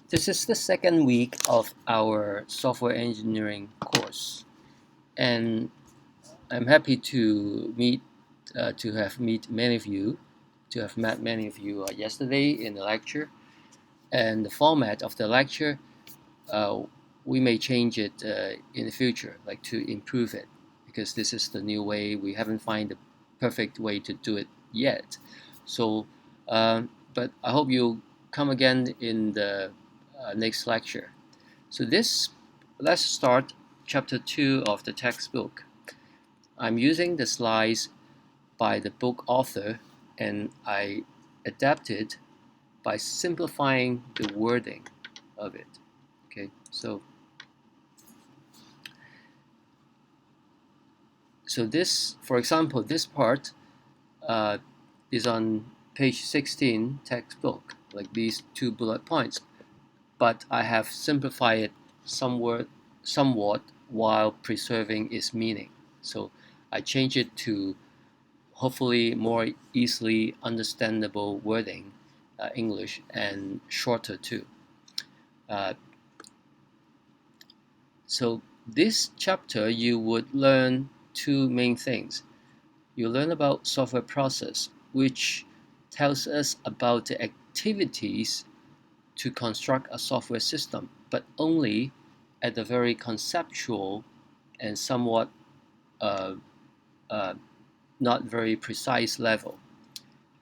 This is the second week of our software engineering course, and I'm happy to have met many of you yesterday in the lecture. And the format of the lecture, uh, we may change it in the future, like to improve it, because this is the new way. We haven't found the perfect way to do it yet. So, but I hope you'll come again in the next lecture. So let's start chapter 2 of the textbook. I'm using the slides by the book author, and I adapted by simplifying the wording of it. Okay, so this, for example, this part uh, is on page 16 textbook, like these two bullet points, but I have simplified it somewhat while preserving its meaning. So I change it to hopefully more easily understandable wording, English, and shorter too. Uh, so this chapter you would learn two main things. You learn about software process, which tells us about the activities to construct a software system, but only at a very conceptual and somewhat uh, uh, not very precise level.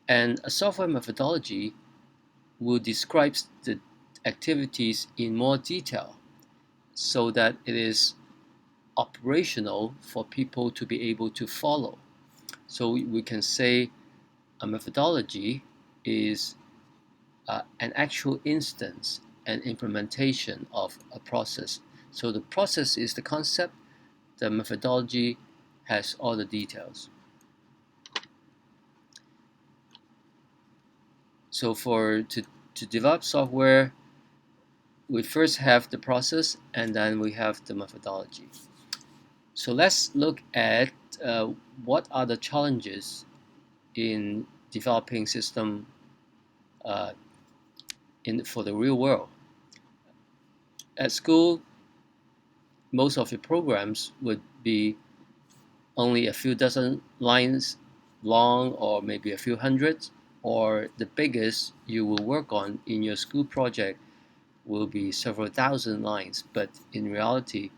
And a software methodology will describe the activities in more detail so that it is operational for people to be able to follow. So we can say a methodology is an actual instance and implementation of a process. So the process is the concept, the methodology has all the details. So to develop software, we first have the process and then we have the methodology. So let's look at uh, what are the challenges in developing system uh, for the real world. At school, most of your programs would be only a few dozen lines long, or maybe a few hundreds, or the biggest you will work on in your school project will be several thousand lines, but in reality,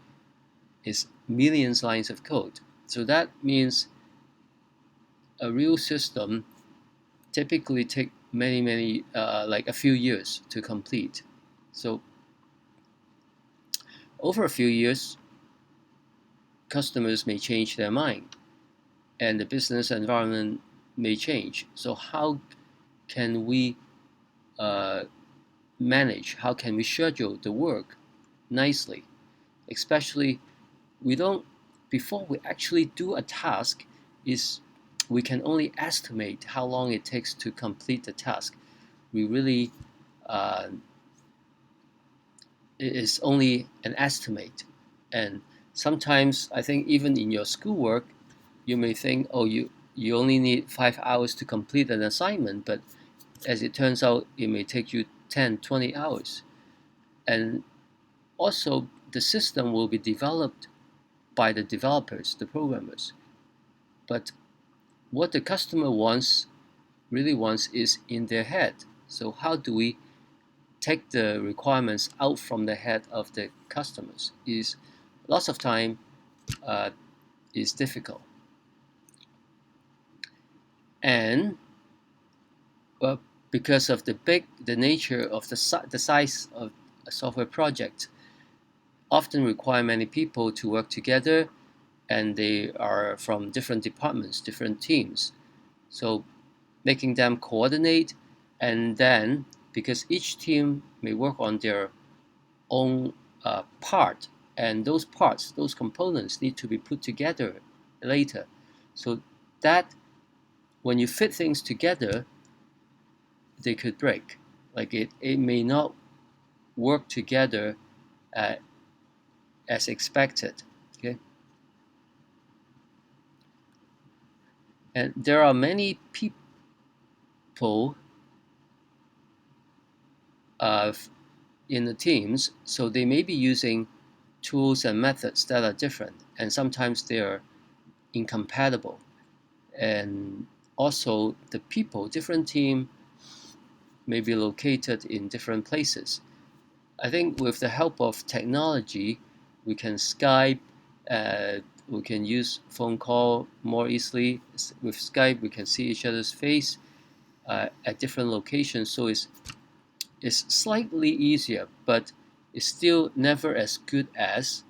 it's millions lines of code. So that means a real system typically take many like a few years to complete. So over a few years, customers may change their mind and the business environment may change. So how can we uh, manage, how can we schedule the work nicely? Especially we don't, before we actually do a task, is we can only estimate how long it takes to complete the task. We really uh, it is only an estimate. And sometimes I think even in your schoolwork, you may think, oh, you only need 5 hours to complete an assignment, but as it turns out, it may take you 10, 20 hours. And also, the system will be developed by the developers, the programmers. But what the customer really wants, is in their head. So how do we take the requirements out from the head of the customers? Is lots of time uh, is difficult. And well, because of the nature of the size of a software project, often require many people to work together, and they are from different departments, different teams. So making them coordinate, and then because each team may work on their own part, and those parts, those components need to be put together later. So that when you fit things together, they could break. Like it may not work together uh, as expected. Okay, and there are many people in the teams, so they may be using tools and methods that are different, and sometimes they are incompatible. And also, the people, different team may be located in different places. I think with the help of technology, we can Skype, uh, we can use phone call more easily. With Skype, we can see each other's face at different locations, so it's slightly easier, but it's still never as good as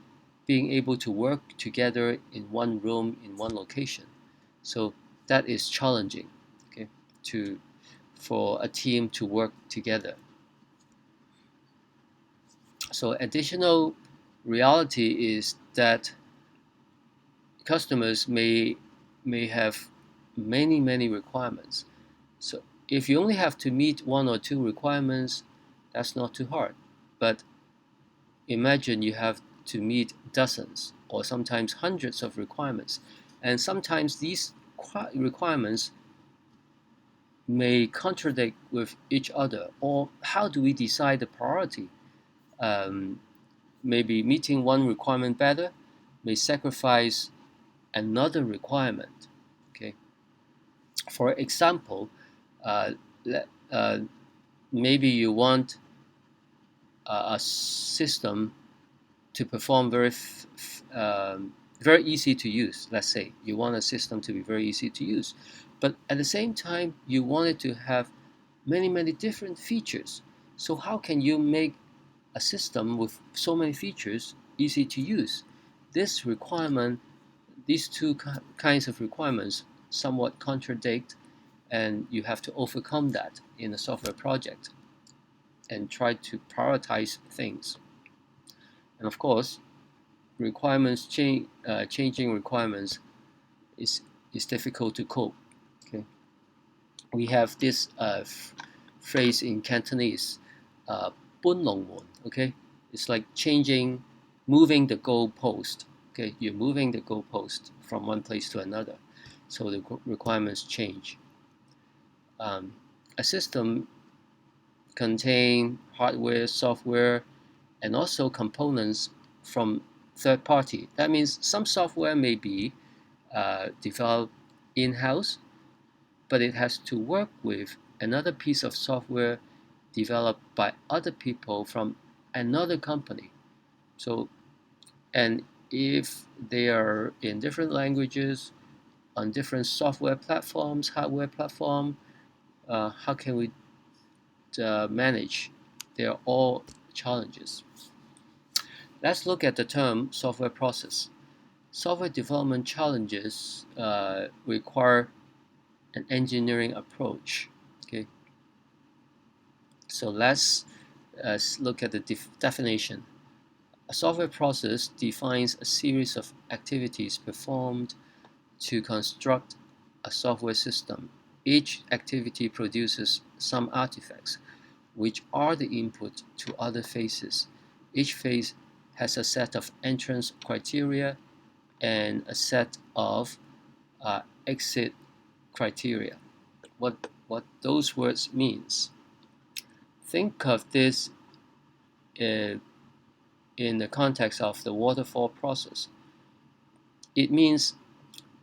being able to work together in one room in one location. So that is challenging, okay, to for a team to work together. So additional reality is that customers may have many requirements. So if you only have to meet one or two requirements, that's not too hard. But imagine you have to meet dozens or sometimes hundreds of requirements, and sometimes these requirements may contradict with each other. Or how do we decide the priority? Um, Maybe meeting one requirement better may sacrifice another requirement. Okay. For example, uh, uh, maybe you want a system to perform very easy to use. Let's say you want a system to be very easy to use, but at the same time you want it to have many different features. So how can you make a system with so many features easy to use? This requirement, these two kinds of requirements somewhat contradict, and you have to overcome that in a software project and try to prioritize things. And of course, changing requirements is is difficult to cope. Okay, we have this phrase in Cantonese, 搬龍門. Okay, it's like moving the goalpost. Okay, you're moving the goalpost from one place to another, so the requirements change. A system contain hardware, software, and also components from third party. That means some software may be developed in-house, but it has to work with another piece of software developed by other people from another company. So, and if they are in different languages, on different software platforms, hardware platform, how can we manage? They are all challenges. Let's look at the term software process. Software development challenges require an engineering approach. Okay, so let's look at the definition. A software process defines a series of activities performed to construct a software system. Each activity produces some artifacts, which are the input to other phases. Each phase has a set of entrance criteria and a set of exit criteria. What those words means? Think of this in the context of the waterfall process. It means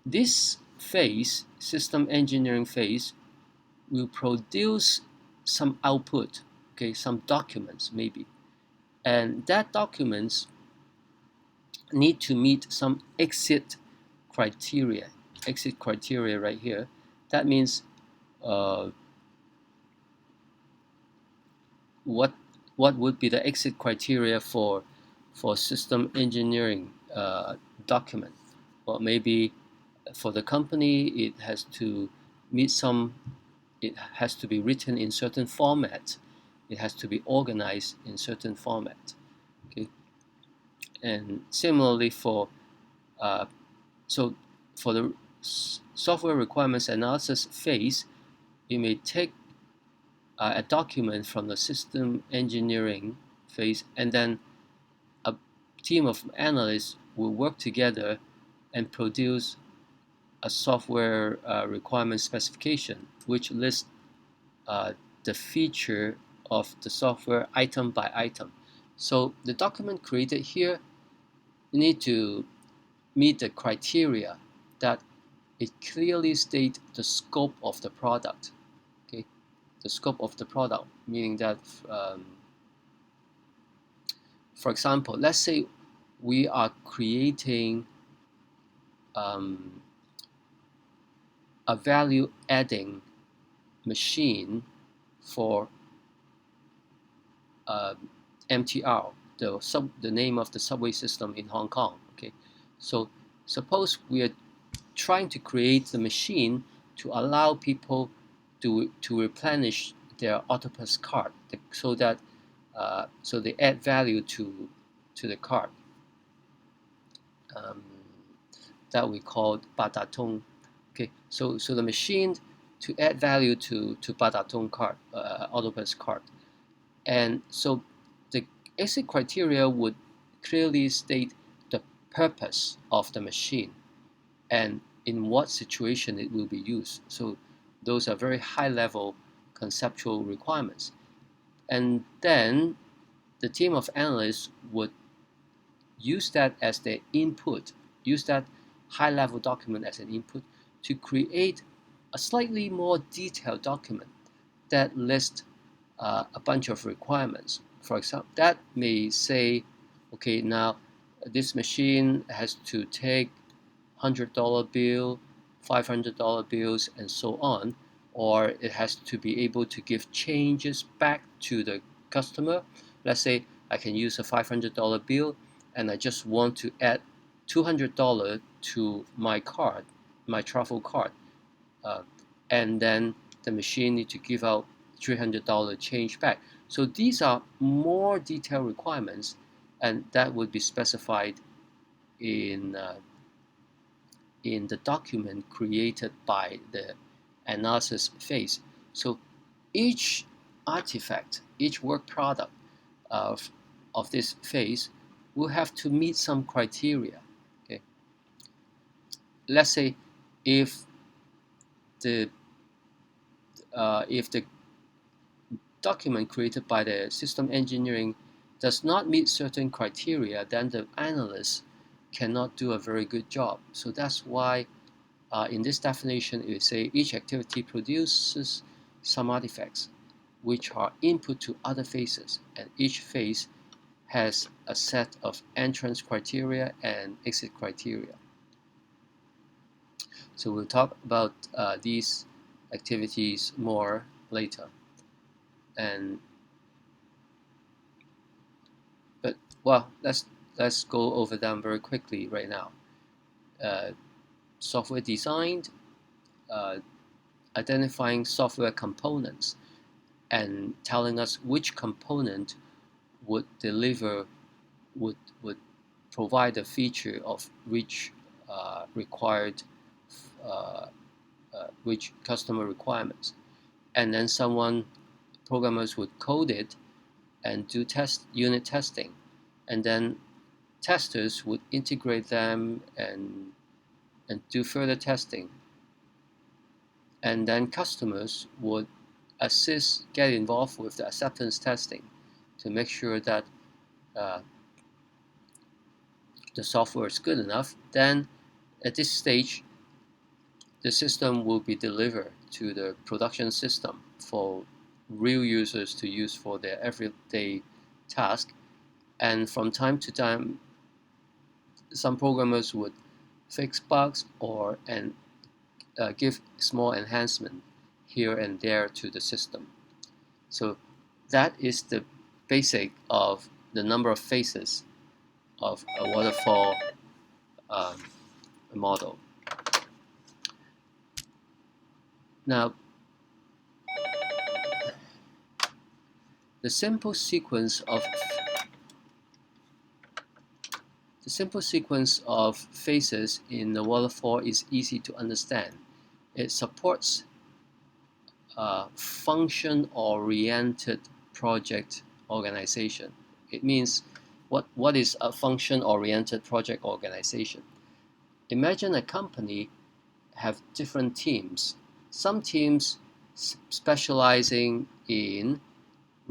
this phase, system engineering phase, will produce some output, okay, some documents maybe, and that documents need to meet some exit criteria. Exit criteria right here. That means uh, what what would be the exit criteria for system engineering document? Well, maybe for the company, it has to meet some. It has to be written in certain format. It has to be organized in certain format. Okay, and similarly uh, so for the software requirements analysis phase, you may take a document from the system engineering phase, and then a team of analysts will work together and produce a software requirement specification, which lists the feature of the software item by item. So the document created here, you need to meet the criteria that it clearly states the scope of the product. Okay, the scope of the product, meaning that, for example, let's say we are creating um, a value-adding machine for MTR, the name of the subway system in Hong Kong. Okay, so suppose we are trying to create the machine to allow people to replenish their octopus card, so that so they add value to the card. Um, that we call Badatong. Okay, so the machine to add value to Badatong card, octopus card, and so the exit criteria would clearly state the purpose of the machine and in what situation it will be used. So those are very high level conceptual requirements. And then the team of analysts would use that as their input, use that high level document as an input to create a slightly more detailed document that lists a bunch of requirements. For example, that may say, okay, now this machine has to take $100 bill, $500 bills, and so on, or it has to be able to give changes back to the customer. Let's say I can use a $500 bill and I just want to add $200 to my card, my travel card, uh, and then the machine need to give out $300 change back. So these are more detailed requirements, and that would be specified in in the document created by the analysis phase. So each artifact, each work product of, of this phase will have to meet some criteria. Okay, let's say if the if the document created by the system engineering does not meet certain criteria, then the analyst cannot do a very good job. So that's why in this definition, it will say each activity produces some artifacts which are input to other phases, and each phase has a set of entrance criteria and exit criteria. So we'll talk about these activities more later. And but well, let's go over them very quickly right now. Uh, Software design, uh, identifying software components, and telling us which component would deliver would provide a feature of which required uh, which customer requirements, and then programmers would code it and do unit testing, and then testers would integrate them and do further testing, and then customers would get involved with the acceptance testing to make sure that uh, the software is good enough. Then at this stage, the system will be delivered to the production system for real users to use for their everyday task. And from time to time, some programmers would fix bugs or give small enhancement here and there to the system. So that is the basic of the number of phases of a waterfall um, model. Now, the simple sequence of phases in the waterfall is easy to understand. It supports function-oriented project organization. It means what is a function-oriented project organization? Imagine a company have different teams. Some teams specializing in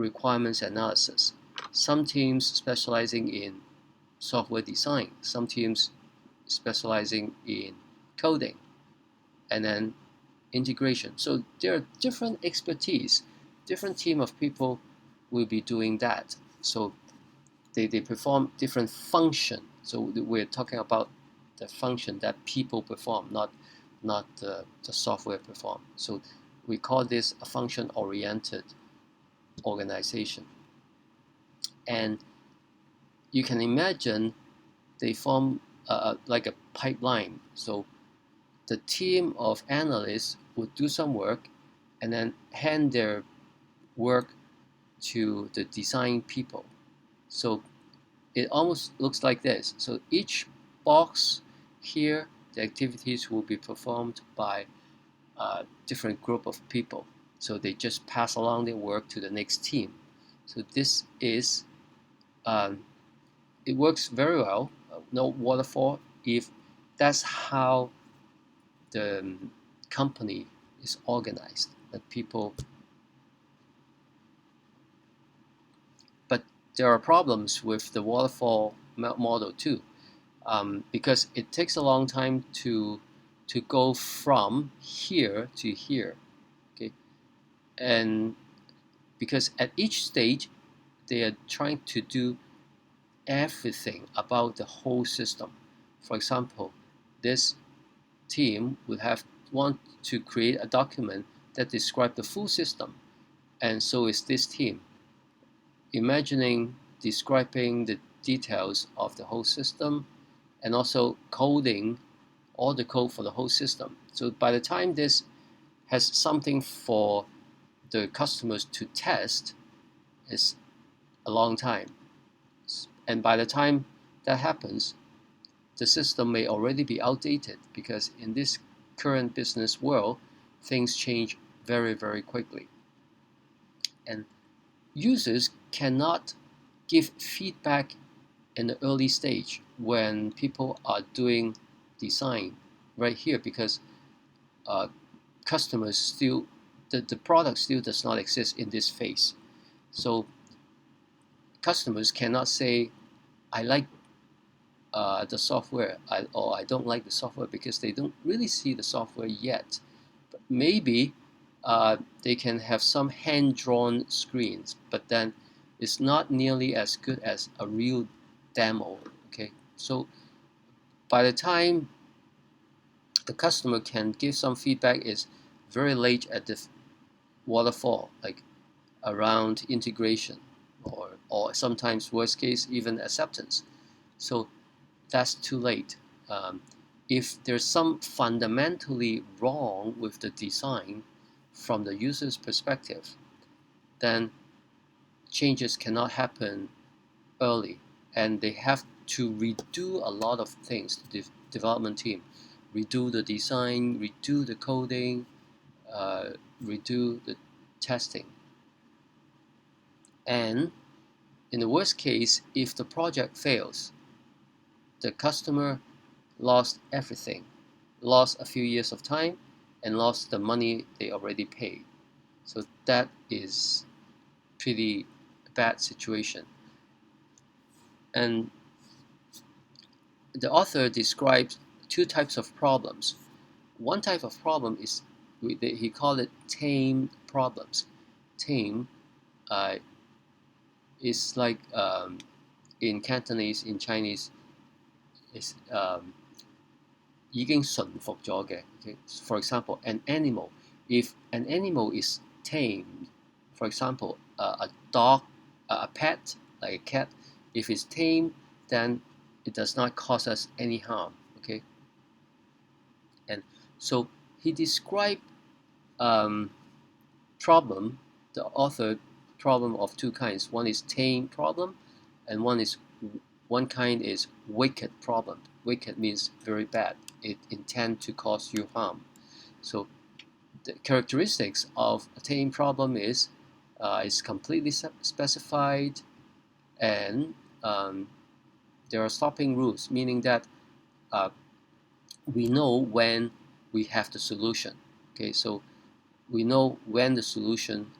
requirements analysis. Some teams specializing in software design, some teams specializing in coding, and then integration. So there are different expertise, different team of people will be doing that. So they perform different function. So we're talking about the function that people perform, not the software perform. So we call this a function-oriented organization. And you can imagine they form like a pipeline. So the team of analysts would do some work and then hand their work to the design people. So it almost looks like this. So each box here, the activities will be performed by a different group of people. So they just pass along their work to the next team. So this is, it works very well. No waterfall if that's how the company is organized. That people, but there are problems with the waterfall model too. Because it takes a long time to go from here to here, okay? And because at each stage they are trying to do everything about the whole system. For example, this team would have want to create a document that describes the full system, and so is this team, imagining describing the details of the whole system and also coding all the code for the whole system. So by the time this has something for the customers to test, it's a long time. And by the time that happens, the system may already be outdated because in this current business world, things change very, very quickly. And users cannot give feedback in the early stage when people are doing design right here because uh, customers still, the product still does not exist in this phase. So customers cannot say, I like the software or I don't like the software because they don't really see the software yet. But maybe they can have some hand-drawn screens, but then it's not nearly as good as a real demo. Okay, so by the time the customer can give some feedback is very late at the waterfall, like around integration or sometimes worst case even acceptance. So that's too late. If there's some fundamentally wrong with the design from the user's perspective, then changes cannot happen early, and they have to redo a lot of things. The development team redo the design, redo the coding, redo the testing. And in the worst case, if the project fails, the customer lost everything, lost a few years of time, and lost the money they already paid. So that is pretty bad situation. And the author describes two types of problems. One type of problem is, he called it tame problems. Tame uh, is like in Cantonese, in Chinese, is 已經馴服咗嘅. Okay? For example, an animal. If an animal is tamed, for example, a dog, a pet, like a cat, if it's tamed, then it does not cause us any harm. Okay, and so he described problem, the author problem of two kinds. One is tame problem, and one kind is wicked problem. Wicked means very bad. It intends to cause you harm. So the characteristics of a tame problem is it's completely specified, and there are stopping rules, meaning that uh, we know when we have the solution. Okay, so we know when the solution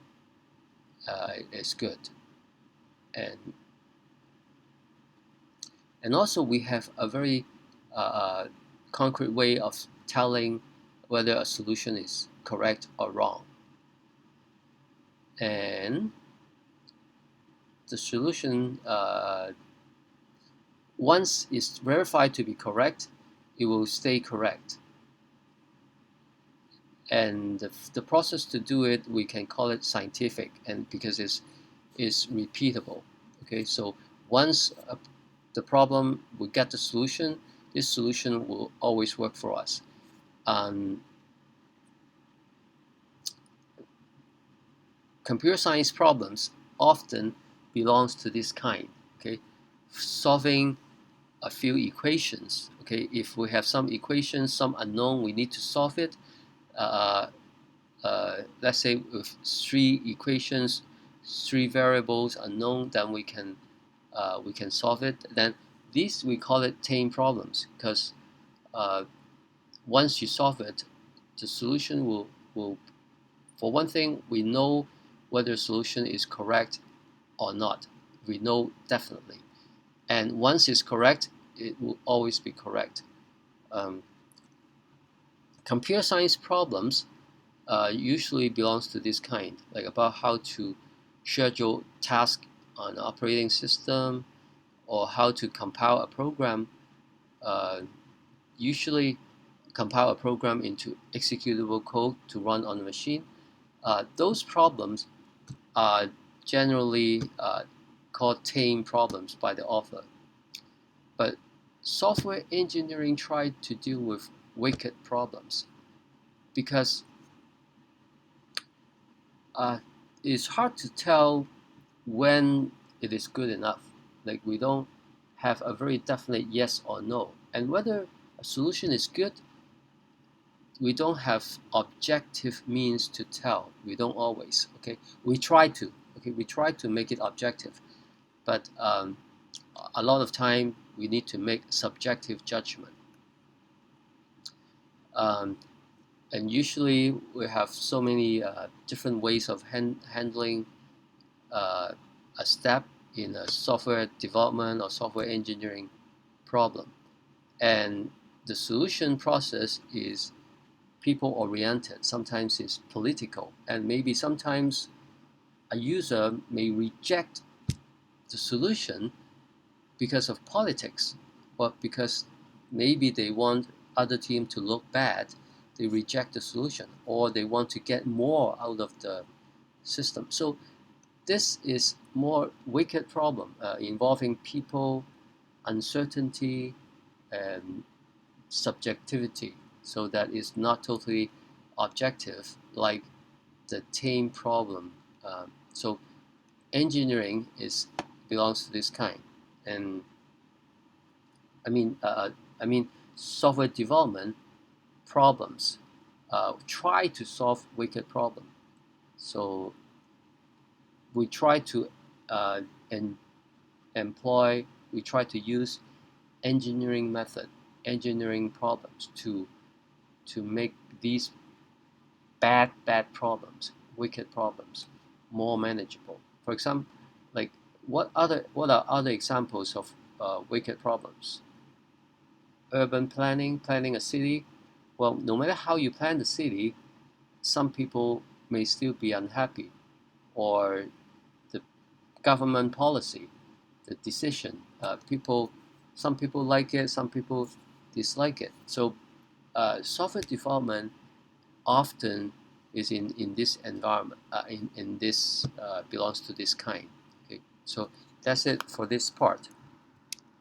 is good. And also we have a very uh, concrete way of telling whether a solution is correct or wrong. And the solution, once it's verified to be correct, it will stay correct. And the process to do it, we can call it scientific, and because it's repeatable. Okay, so once the problem, we get the solution, this solution will always work for us. Computer science problems often belongs to this kind. Okay, solving a few equations. Okay, if we have some equations, some unknown, we need to solve it. Uh, let's say with three equations, three variables unknown, then we can solve it. Then these we call it tame problems, because uh, once you solve it, the solution will for one thing, we know whether the solution is correct or not. We know definitely. And once it's correct, it will always be correct. Um, Computer science problems usually belongs to this kind, like about how to schedule tasks on an operating system, or how to compile a program. Uh, Usually compile a program into executable code to run on the machine. Those problems are generally called tame problems by the author. But software engineering tried to deal with wicked problems, because uh, it's hard to tell when it is good enough. Like, we don't have a very definite yes or no. And whether a solution is good, we don't have objective means to tell. We don't always. Okay, we try to. Okay, we try to make it objective, but a lot of time we need to make subjective judgment. Um, and usually we have so many different ways of handling uh, a step in a software development or software engineering problem. And the solution process is people oriented, sometimes it's political, and maybe sometimes a user may reject the solution because of politics, or because maybe they want other team to look bad, they reject the solution, or they want to get more out of the system. So this is more wicked problem involving people, uncertainty, and subjectivity. So that is not totally objective like the tame problem. So engineering is belongs to this kind, and I mean, I mean, software development problems try to solve wicked problem. So we try to uh, en- employ, we try to use engineering method, engineering problems to make these bad problems, wicked problems, more manageable. For example, like what are other examples of wicked problems? Urban planning, planning a city. Well, no matter how you plan the city, some people may still be unhappy, or the government policy, the decision. Some people like it, some people dislike it. So software development often is in this environment, in this belongs to this kind. Okay, so that's it for this part.